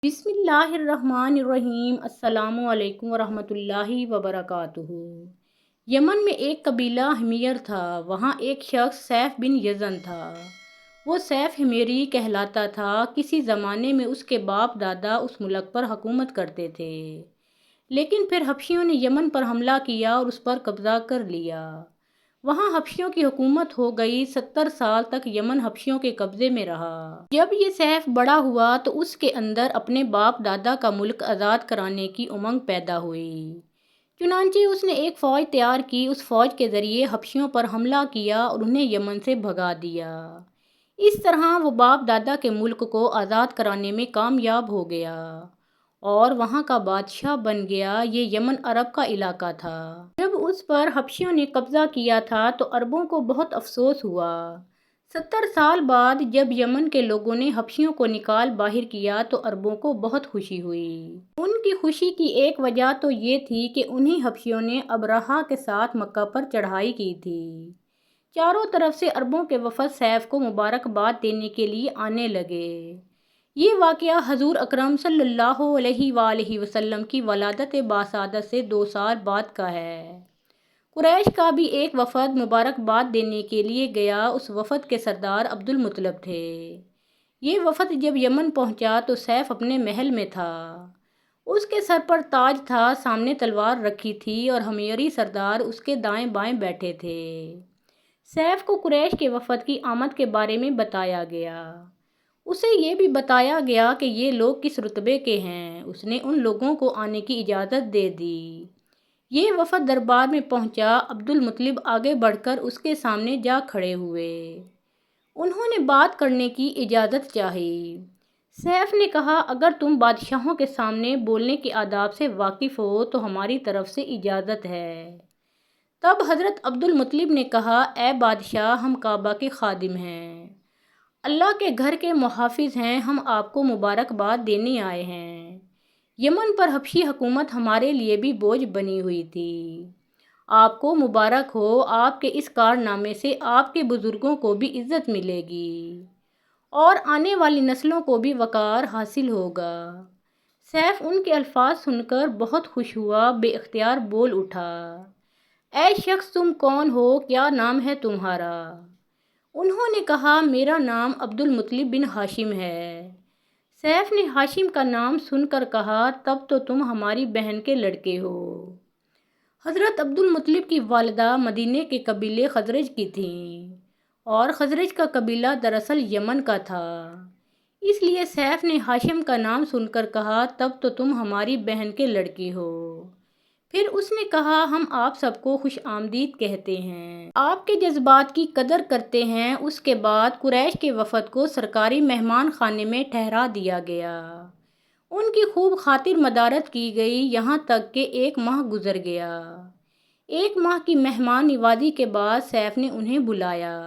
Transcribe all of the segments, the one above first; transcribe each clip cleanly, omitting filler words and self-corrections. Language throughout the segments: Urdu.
بسم اللہ الرحمن الرحیم۔ السلام علیکم ورحمۃ اللہ وبرکاتہ۔ یمن میں ایک قبیلہ حمیر تھا۔ وہاں ایک شخص سیف بن یزن تھا۔ وہ سیف حمیری کہلاتا تھا۔ کسی زمانے میں اس کے باپ دادا اس ملک پر حکومت کرتے تھے، لیکن پھر حبشیوں نے یمن پر حملہ کیا اور اس پر قبضہ کر لیا۔ وہاں حبشیوں کی حکومت ہو گئی۔ 70 سال تک یمن حبشیوں کے قبضے میں رہا۔ جب یہ سیف بڑا ہوا تو اس کے اندر اپنے باپ دادا کا ملک آزاد کرانے کی امنگ پیدا ہوئی۔ چنانچہ اس نے ایک فوج تیار کی۔ اس فوج کے ذریعے حبشیوں پر حملہ کیا اور انہیں یمن سے بھگا دیا۔ اس طرح وہ باپ دادا کے ملک کو آزاد کرانے میں کامیاب ہو گیا اور وہاں کا بادشاہ بن گیا۔ یہ یمن عرب کا علاقہ تھا۔ جب اس پر حبشیوں نے قبضہ کیا تھا تو عربوں کو بہت افسوس ہوا۔ 70 سال بعد جب یمن کے لوگوں نے حبشیوں کو نکال باہر کیا تو عربوں کو بہت خوشی ہوئی۔ ان کی خوشی کی ایک وجہ تو یہ تھی کہ انہی حبشیوں نے ابرہہ کے ساتھ مکہ پر چڑھائی کی تھی۔ چاروں طرف سے عربوں کے وفد سیف کو مبارکباد دینے کے لیے آنے لگے۔ یہ واقعہ حضور اکرم صلی اللہ علیہ وآلہ وسلم کی ولادت باسعادت سے 2 سال بعد کا ہے۔ قریش کا بھی ایک وفد مبارکباد دینے کے لیے گیا۔ اس وفد کے سردار عبد المطلب تھے۔ یہ وفد جب یمن پہنچا تو سیف اپنے محل میں تھا۔ اس کے سر پر تاج تھا، سامنے تلوار رکھی تھی اور حمیری سردار اس کے دائیں بائیں بیٹھے تھے۔ سیف کو قریش کے وفد کی آمد کے بارے میں بتایا گیا۔ اسے یہ بھی بتایا گیا کہ یہ لوگ کس رتبے کے ہیں۔ اس نے ان لوگوں کو آنے کی اجازت دے دی۔ یہ وفد دربار میں پہنچا۔ عبد المطلب آگے بڑھ کر اس کے سامنے جا کھڑے ہوئے۔ انہوں نے بات کرنے کی اجازت چاہی۔ سیف نے کہا، اگر تم بادشاہوں کے سامنے بولنے کے آداب سے واقف ہو تو ہماری طرف سے اجازت ہے۔ تب حضرت عبد المطلب نے کہا، اے بادشاہ، ہم کعبہ کے خادم ہیں، اللہ کے گھر کے محافظ ہیں، ہم آپ کو مبارکباد دینے آئے ہیں۔ یمن پر حبشی حکومت ہمارے لیے بھی بوجھ بنی ہوئی تھی۔ آپ کو مبارک ہو، آپ کے اس کارنامے سے آپ کے بزرگوں کو بھی عزت ملے گی اور آنے والی نسلوں کو بھی وقار حاصل ہوگا۔ سیف ان کے الفاظ سن کر بہت خوش ہوا، بے اختیار بول اٹھا، اے شخص، تم کون ہو؟ کیا نام ہے تمہارا؟ انہوں نے کہا، میرا نام عبد المطلب بن ہاشم ہے۔ سیف نے ہاشم کا نام سن کر کہا، تب تو تم ہماری بہن کے لڑکے ہو۔ حضرت عبد المطلب کی والدہ مدینے کے قبیلے خزرج کی تھیں اور خزرج کا قبیلہ دراصل یمن کا تھا۔ اس لیے سیف نے ہاشم کا نام سن کر کہا، تب تو تم ہماری بہن کے لڑکے ہو۔ پھر اس نے کہا، ہم آپ سب کو خوش آمدید کہتے ہیں، آپ کے جذبات کی قدر کرتے ہیں۔ اس کے بعد قریش کے وفد کو سرکاری مہمان خانے میں ٹھہرا دیا گیا۔ ان کی خوب خاطر مدارت کی گئی، یہاں تک کہ 1 ماہ گزر گیا۔ 1 ماہ کی مہمان نوازی کے بعد سیف نے انہیں بلایا۔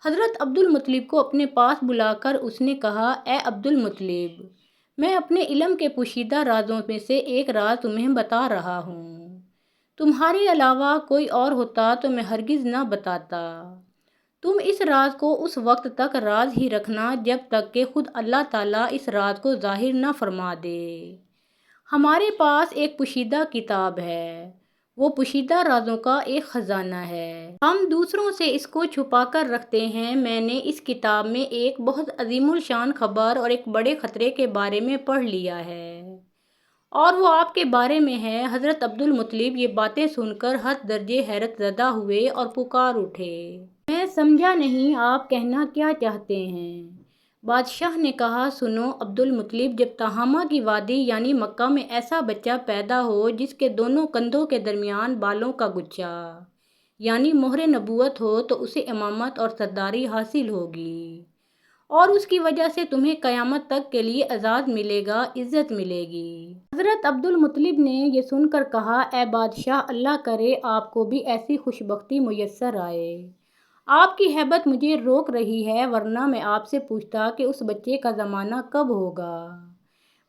حضرت عبد المطلب کو اپنے پاس بلا کر اس نے کہا، اے عبد المطلب، میں اپنے علم کے پوشیدہ رازوں میں سے ایک راز تمہیں بتا رہا ہوں۔ تمہارے علاوہ کوئی اور ہوتا تو میں ہرگز نہ بتاتا۔ تم اس راز کو اس وقت تک راز ہی رکھنا جب تک کہ خود اللہ تعالیٰ اس راز کو ظاہر نہ فرما دے۔ ہمارے پاس ایک پوشیدہ کتاب ہے، وہ پوشیدہ رازوں کا ایک خزانہ ہے۔ ہم دوسروں سے اس کو چھپا کر رکھتے ہیں۔ میں نے اس کتاب میں ایک بہت عظیم الشان خبر اور ایک بڑے خطرے کے بارے میں پڑھ لیا ہے اور وہ آپ کے بارے میں ہے۔ حضرت عبد المطلب یہ باتیں سن کر حد درجے حیرت زدہ ہوئے اور پکار اٹھے، میں سمجھا نہیں، آپ کہنا کیا چاہتے ہیں؟ بادشاہ نے کہا، سنو عبد المطلب، جب تہامہ کی وادی یعنی مکہ میں ایسا بچہ پیدا ہو جس کے دونوں کندھوں کے درمیان بالوں کا گچھا یعنی مہر نبوت ہو تو اسے امامت اور سرداری حاصل ہوگی اور اس کی وجہ سے تمہیں قیامت تک کے لیے اعزاز ملے گا، عزت ملے گی۔ حضرت عبد المطلب نے یہ سن کر کہا، اے بادشاہ، اللہ کرے آپ کو بھی ایسی خوش بختی میسر آئے۔ آپ کی ہیبت مجھے روک رہی ہے، ورنہ میں آپ سے پوچھتا کہ اس بچے کا زمانہ کب ہوگا۔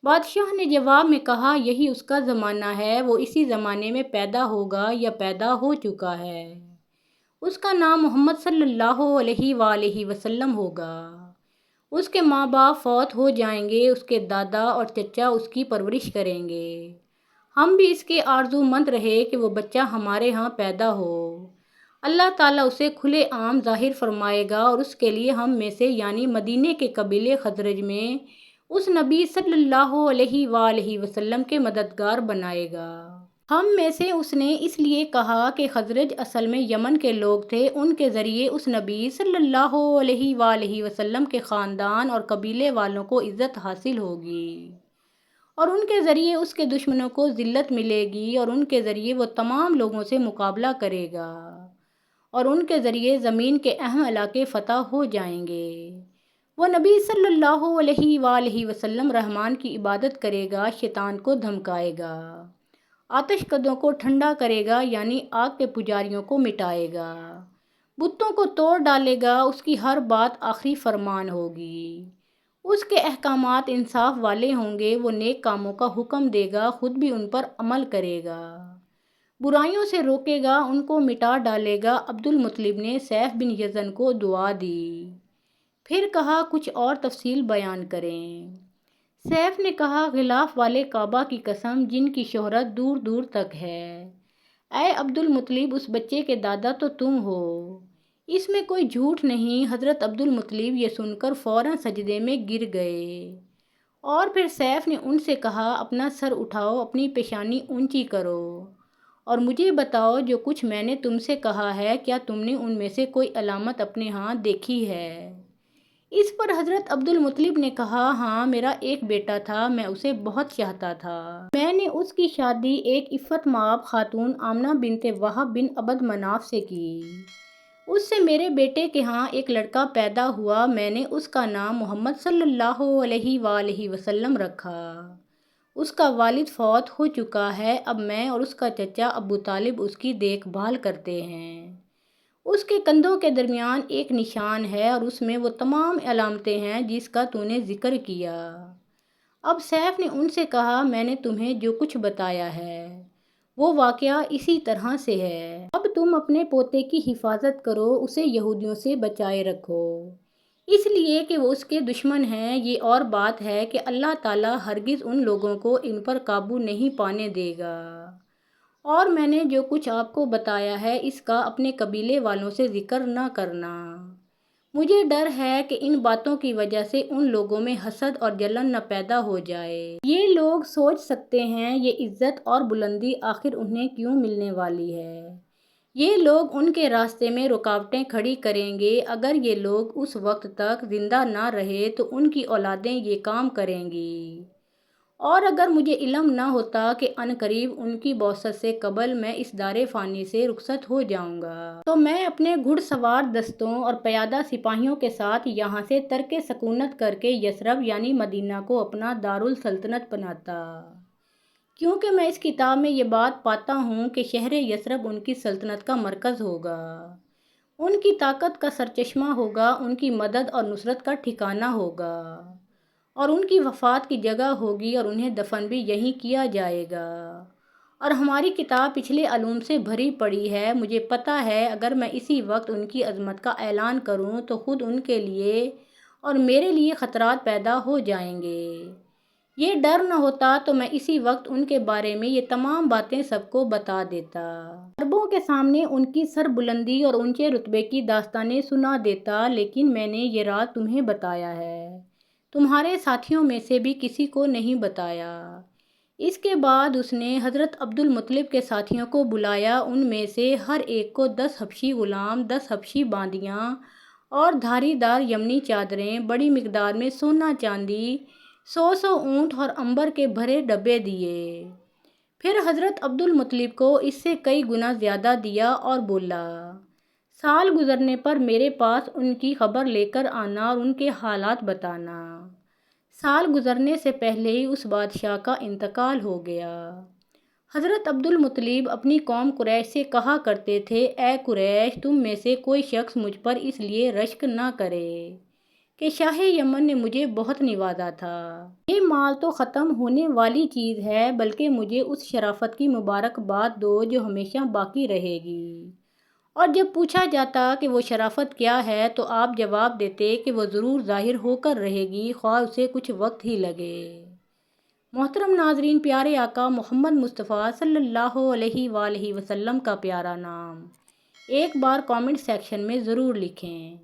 بادشاہ نے جواب میں کہا، یہی اس کا زمانہ ہے، وہ اسی زمانے میں پیدا ہوگا یا پیدا ہو چکا ہے۔ اس کا نام محمد صلی اللہ علیہ وآلہ وسلم ہوگا۔ اس کے ماں باپ فوت ہو جائیں گے، اس کے دادا اور چچا اس کی پرورش کریں گے۔ ہم بھی اس کے آرزو مند رہے کہ وہ بچہ ہمارے ہاں پیدا ہو۔ اللہ تعالیٰ اسے کھلے عام ظاہر فرمائے گا اور اس کے لیے ہم میں سے یعنی مدینے کے قبیلے خزرج میں اس نبی صلی اللہ علیہ وآلہ وسلم کے مددگار بنائے گا۔ ہم میں سے اس نے اس لیے کہا کہ خزرج اصل میں یمن کے لوگ تھے، ان کے ذریعے اس نبی صلی اللہ علیہ وآلہ وسلم کے خاندان اور قبیلے والوں کو عزت حاصل ہوگی، اور ان کے ذریعے اس کے دشمنوں کو ذلت ملے گی، اور ان کے ذریعے وہ تمام لوگوں سے مقابلہ کرے گا، اور ان کے ذریعے زمین کے اہم علاقے فتح ہو جائیں گے۔ وہ نبی صلی اللہ علیہ وآلہ وسلم رحمان کی عبادت کرے گا، شیطان کو دھمکائے گا، آتش کدوں کو ٹھنڈا کرے گا یعنی آگ کے پجاریوں کو مٹائے گا، بتوں کو توڑ ڈالے گا، اس کی ہر بات آخری فرمان ہوگی، اس کے احکامات انصاف والے ہوں گے، وہ نیک کاموں کا حکم دے گا، خود بھی ان پر عمل کرے گا، برائیوں سے روکے گا، ان کو مٹا ڈالے گا۔ عبد المطلب نے سیف بن یزن کو دعا دی، پھر کہا کچھ اور تفصیل بیان کریں۔ سیف نے کہا غلاف والے کعبہ کی قسم جن کی شہرت دور دور تک ہے، اے عبد المطلب اس بچے کے دادا تو تم ہو، اس میں کوئی جھوٹ نہیں۔ حضرت عبد المطلب یہ سن کر فوراً سجدے میں گر گئے، اور پھر سیف نے ان سے کہا اپنا سر اٹھاؤ، اپنی پیشانی اونچی کرو، اور مجھے بتاؤ جو کچھ میں نے تم سے کہا ہے کیا تم نے ان میں سے کوئی علامت اپنے ہاں دیکھی ہے؟ اس پر حضرت عبد المطلب نے کہا ہاں، میرا ایک بیٹا تھا، میں اسے بہت چاہتا تھا، میں نے اس کی شادی ایک عفت مآب خاتون آمنہ بنت وہب بن عبد مناف سے کی، اس سے میرے بیٹے کے ہاں ایک لڑکا پیدا ہوا، میں نے اس کا نام محمد صلی اللہ علیہ وآلہ وسلم رکھا، اس کا والد فوت ہو چکا ہے، اب میں اور اس کا چچا ابو طالب اس کی دیکھ بھال کرتے ہیں، اس کے کندھوں کے درمیان ایک نشان ہے اور اس میں وہ تمام علامتیں ہیں جس کا تو نے ذکر کیا۔ اب سیف نے ان سے کہا میں نے تمہیں جو کچھ بتایا ہے وہ واقعہ اسی طرح سے ہے، اب تم اپنے پوتے کی حفاظت کرو، اسے یہودیوں سے بچائے رکھو، اس لیے کہ وہ اس کے دشمن ہیں، یہ اور بات ہے کہ اللہ تعالیٰ ہرگز ان لوگوں کو ان پر قابو نہیں پانے دے گا، اور میں نے جو کچھ آپ کو بتایا ہے اس کا اپنے قبیلے والوں سے ذکر نہ کرنا، مجھے ڈر ہے کہ ان باتوں کی وجہ سے ان لوگوں میں حسد اور جلن نہ پیدا ہو جائے، یہ لوگ سوچ سکتے ہیں یہ عزت اور بلندی آخر انہیں کیوں ملنے والی ہے، یہ لوگ ان کے راستے میں رکاوٹیں کھڑی کریں گے، اگر یہ لوگ اس وقت تک زندہ نہ رہے تو ان کی اولادیں یہ کام کریں گی، اور اگر مجھے علم نہ ہوتا کہ عنقریب ان کی بعثت سے قبل میں اس دار فانی سے رخصت ہو جاؤں گا تو میں اپنے گھڑ سوار دستوں اور پیادہ سپاہیوں کے ساتھ یہاں سے ترک سکونت کر کے یثرب یعنی مدینہ کو اپنا دارالسلطنت بناتا، کیونکہ میں اس کتاب میں یہ بات پاتا ہوں کہ شہر یثرب ان کی سلطنت کا مرکز ہوگا، ان کی طاقت کا سرچشمہ ہوگا، ان کی مدد اور نصرت کا ٹھکانہ ہوگا، اور ان کی وفات کی جگہ ہوگی، اور انہیں دفن بھی یہیں کیا جائے گا، اور ہماری کتاب پچھلے علوم سے بھری پڑی ہے، مجھے پتہ ہے اگر میں اسی وقت ان کی عظمت کا اعلان کروں تو خود ان کے لیے اور میرے لیے خطرات پیدا ہو جائیں گے، یہ ڈر نہ ہوتا تو میں اسی وقت ان کے بارے میں یہ تمام باتیں سب کو بتا دیتا، عربوں کے سامنے ان کی سربلندی اور اونچے رتبے کی داستانیں سنا دیتا، لیکن میں نے یہ راز تمہیں بتایا ہے، تمہارے ساتھیوں میں سے بھی کسی کو نہیں بتایا۔ اس کے بعد اس نے حضرت عبد المطلب کے ساتھیوں کو بلایا، ان میں سے ہر ایک کو 10 حبشی غلام، 10 حبشی باندیاں اور دھاری دار یمنی چادریں، بڑی مقدار میں سونا چاندی، 100 اونٹ اور عنبر کے بھرے ڈبے دیے، پھر حضرت عبد المطلب کو اس سے کئی گنا زیادہ دیا اور بولا سال گزرنے پر میرے پاس ان کی خبر لے کر آنا اور ان کے حالات بتانا، سال گزرنے سے پہلے ہی اس بادشاہ کا انتقال ہو گیا۔ حضرت عبد المطلب اپنی قوم قریش سے کہا کرتے تھے اے قریش، تم میں سے کوئی شخص مجھ پر اس لیے رشک نہ کرے کہ شاہ یمن نے مجھے بہت نوازا تھا، یہ مال تو ختم ہونے والی چیز ہے، بلکہ مجھے اس شرافت کی مبارک باد دو جو ہمیشہ باقی رہے گی، اور جب پوچھا جاتا کہ وہ شرافت کیا ہے تو آپ جواب دیتے کہ وہ ضرور ظاہر ہو کر رہے گی، خواہ اسے کچھ وقت ہی لگے۔ محترم ناظرین، پیارے آقا محمد مصطفیٰ صلی اللہ علیہ وآلہ وسلم کا پیارا نام ایک بار کامنٹ سیکشن میں ضرور لکھیں۔